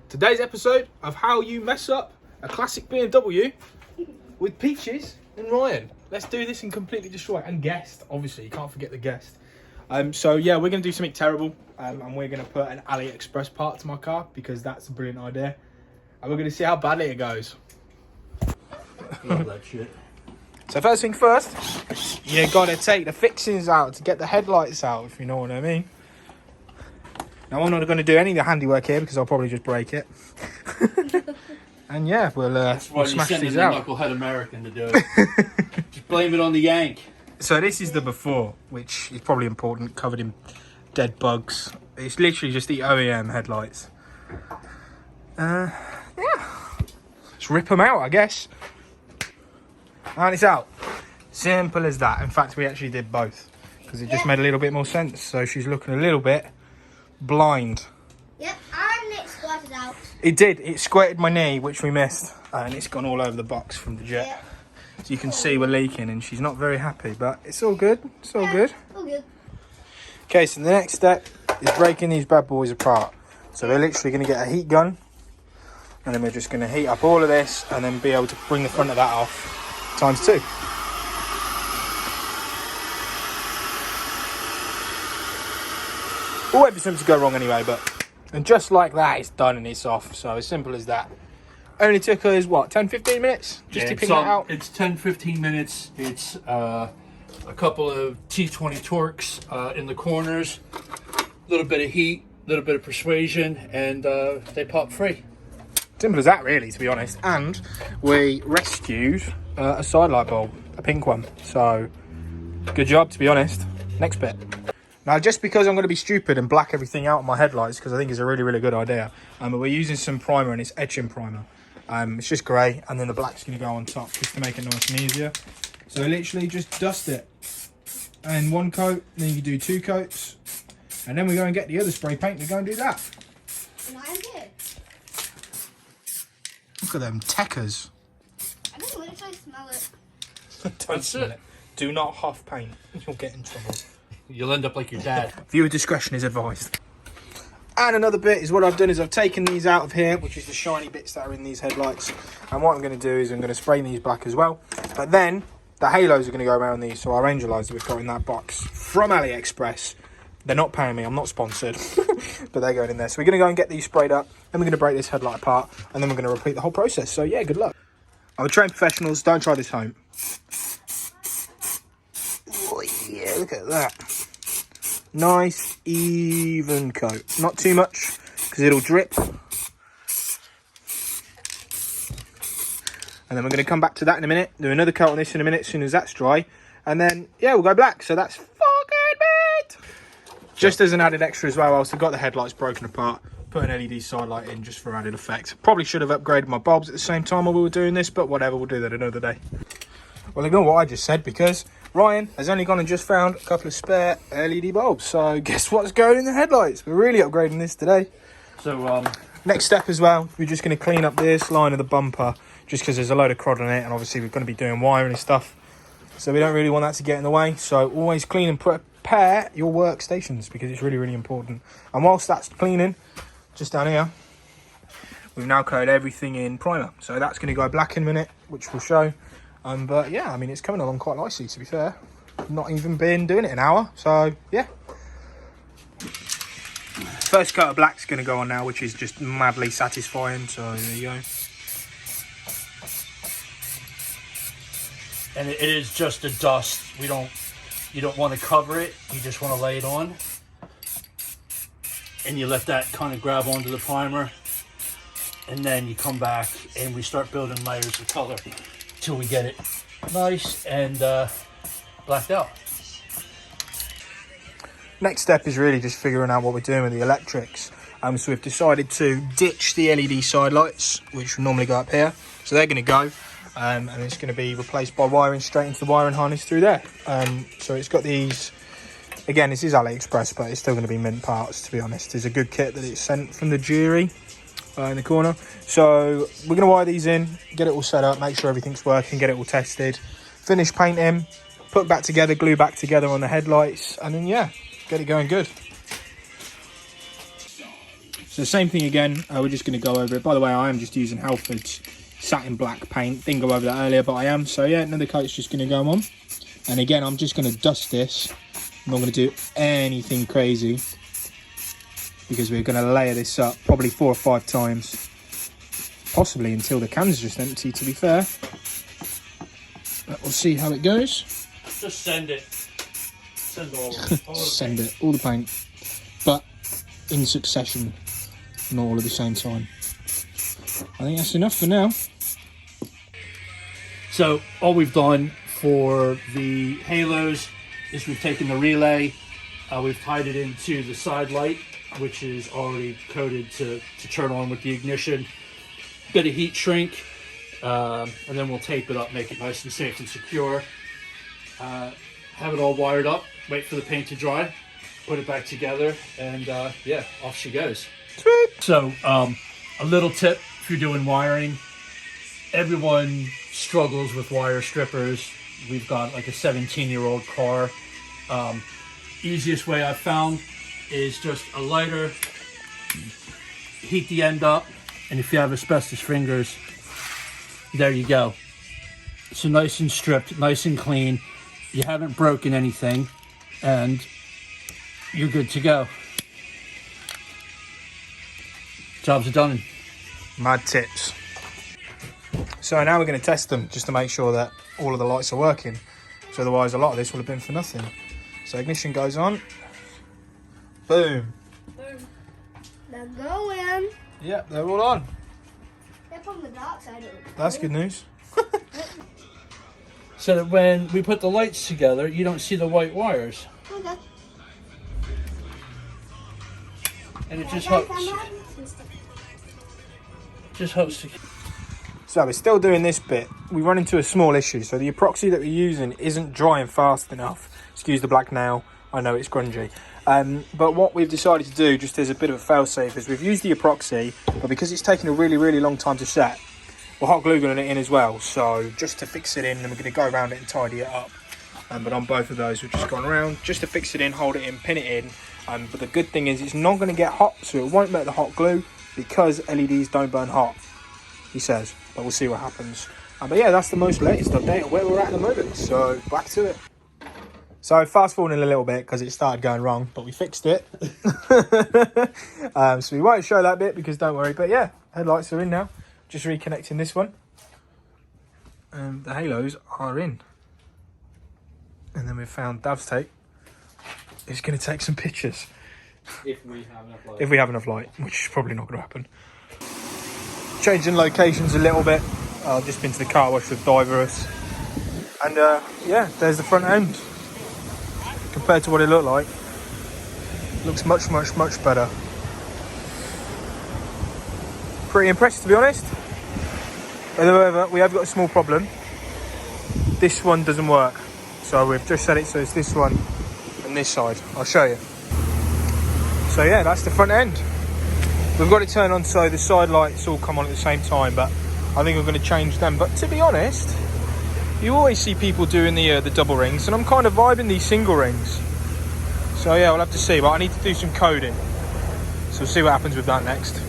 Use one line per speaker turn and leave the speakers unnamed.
Today's episode of how you mess up a classic BMW with Peaches and Ryan. Let's do this and completely destroy it. And guest, obviously, you can't forget the guest. So yeah, we're going to do something terrible and we're going to put an AliExpress part to my car because that's a brilliant idea. And we're going to see how badly it goes.
Love that shit.
So first thing first, you got to take the fixings out to get the headlights out, if you know what I mean. Now I'm not going to do any of the handiwork here because I'll probably just break it. And yeah, we'll smash these out.
Knucklehead American to do it. Just blame it on the Yank.
So this is the before, which is probably important, covered in dead bugs. It's literally just the OEM headlights. Yeah. Let's rip them out, I guess. And it's out. Simple as that. In fact, we actually did both because it just made a little bit more sense. So she's looking a little bit blind.
Yep, and it squirted out.
It did. It squirted my knee, which we missed. And it's gone all over the box from the jet.
Yep.
So you can see we're leaking and she's not very happy, but it's all good. It's all good.
All good.
Okay, so the next step is breaking these bad boys apart. So we're literally going to get a heat gun. And then we're just going to heat up all of this and then be able to bring the front of that off times 2. Or wait for something to go wrong anyway, and just like that, it's done and it's off. So as simple as that. Only took us, what, 10-15 minutes? Just to ping that out?
It's 10-15 minutes. It's a couple of T20 torques in the corners, a little bit of heat, a little bit of persuasion, and they pop free.
Simple as that, really, to be honest. And we rescued a side light bulb, a pink one. So, good job, to be honest. Next bit. Now, just because I'm going to be stupid and black everything out on my headlights, because I think it's a really, really good idea, but we're using some primer, and it's etching primer. It's just grey, and then the black's going to go on top, just to make it nice and easier. So, literally, just dust it. And 1 coat, then you do 2 coats. And then we go and get the other spray paint, we go and do that.
And I am here.
Look at them techers.
I can literally smell it.
Don't smell it. Do not huff paint. You'll get in trouble.
You'll end up like your dad.
Viewer discretion is advised. And another bit is what I've done is I've taken these out of here, which is the shiny bits that are in these headlights. And what I'm going to do is I'm going to spray these black as well. But then the halos are going to go around these. So our angel lights that we've got in that box from AliExpress. They're not paying me, I'm not sponsored, but they're going in there. So we're going to go and get these sprayed up, then we're going to break this headlight apart, and then we're going to repeat the whole process. So yeah, good luck. I'm a trained professionals, don't try this home. Oh yeah, look at that. Nice, even coat. Not too much, because it'll drip. And then we're going to come back to that in a minute, do another coat on this in a minute as soon as that's dry. And then, yeah, we'll go black. So that's fucking it. Just as an added extra as well, I also got the headlights broken apart, put an LED side light in just for added effect. Probably should have upgraded my bulbs at the same time while we were doing this, but whatever, we'll do that another day. Well, ignore what I just said because Ryan has only gone and just found a couple of spare LED bulbs. So guess what's going in the headlights? We're really upgrading this today.
So
next step as well, we're just going to clean up this line of the bumper just because there's a load of crud on it, and obviously we're going to be doing wiring and stuff. So we don't really want that to get in the way. So always clean and prepare your workstations because it's really, really important. And whilst that's cleaning, just down here, we've now coated everything in primer. So that's going to go black in a minute, which we'll show. But yeah, I mean, it's coming along quite nicely, to be fair. Not even been doing it an hour. So yeah. First coat of black's going to go on now, which is just madly satisfying. So there you go.
And it is just a dust. You don't want to cover it. You just want to lay it on. And you let that kind of grab onto the primer. And then you come back and we start building layers of color till we get it nice and blacked out.
Next step is really just figuring out what we're doing with the electrics. So we've decided to ditch the LED side lights, which would normally go up here. So they're going to go. And it's going to be replaced by wiring straight into the wiring harness through there. So it's got these, again, this is AliExpress, but it's still going to be mint parts, to be honest. It's a good kit that it's sent from the jury in the corner. So we're going to wire these in, get it all set up, make sure everything's working, get it all tested, finish painting, put back together, glue back together on the headlights, and then, yeah, get it going good. So same thing again, we're just going to go over it. By the way, I am just using Halford's satin black paint. Didn't go over that earlier, but I am. So yeah, another coat's just going to go on. And again, I'm just going to dust this. I'm not going to do anything crazy because we're going to layer this up probably 4 or 5 times. Possibly until the can's just empty, to be fair. But we'll see how it goes.
Just send it. Send all
Send it, all the paint. But in succession, not all at the same time. I think that's enough for now.
So all we've done for the halos is we've taken the relay, we've tied it into the side light, which is already coated to turn on with the ignition. Bit of heat shrink, and then we'll tape it up, make it nice and safe and secure. Have it all wired up, wait for the paint to dry, put it back together, and yeah, off she goes.
Sweet.
So a little tip if you're doing wiring, everyone struggles with wire strippers. We've got like a 17-year-old car. Easiest way I've found is just a lighter, heat the end up, and if you have asbestos fingers, there you go. So nice and stripped, nice and clean. You haven't broken anything, and you're good to go. Jobs are done.
Mad tips. So now we're going to test them just to make sure that all of the lights are working. So otherwise a lot of this will have been for nothing. So ignition goes on. Boom.
Boom. They're going.
Yep, they're all on.
They're from the dark side of it.
That's good news.
So that when we put the lights together, you don't see the white wires.
Okay.
And it just helps to...
So we're still doing this bit. We run into a small issue. So the epoxy that we're using isn't drying fast enough. Excuse the black nail. I know it's grungy. But what we've decided to do, just as a bit of a fail-safe, is we've used the epoxy, but because it's taken a really, really long time to set, we're hot glue gunning it in as well. So just to fix it in, and we're going to go around it and tidy it up. But on both of those, we've just gone around just to fix it in, hold it in, pin it in. But the good thing is it's not going to get hot, so it won't make the hot glue because LEDs don't burn hot, he says. But we'll see what happens. But yeah, that's the most latest update of where we're at the moment. So back to it. So fast forwarding a little bit because it started going wrong, but we fixed it. So we won't show that bit because don't worry. But yeah, headlights are in now. Just reconnecting this one. And the halos are in. And then we've found Dav's tape. He's going to take some pictures.
If we have enough light.
If we have enough light, which is probably not going to happen. Changing locations a little bit. I've just been to the car wash with Diverus. And yeah, there's the front end. Compared to what it looked like, looks much, much, much better. Pretty impressed, to be honest. However, we have got a small problem. This one doesn't work. So we've just set it so it's this one and this side. I'll show you. So yeah, that's the front end. We've got it turned on so the side lights all come on at the same time, but I think we're going to change them. But to be honest, you always see people doing the double rings, and I'm kind of vibing these single rings. So yeah, we'll have to see, but I need to do some coding. So we'll see what happens with that next.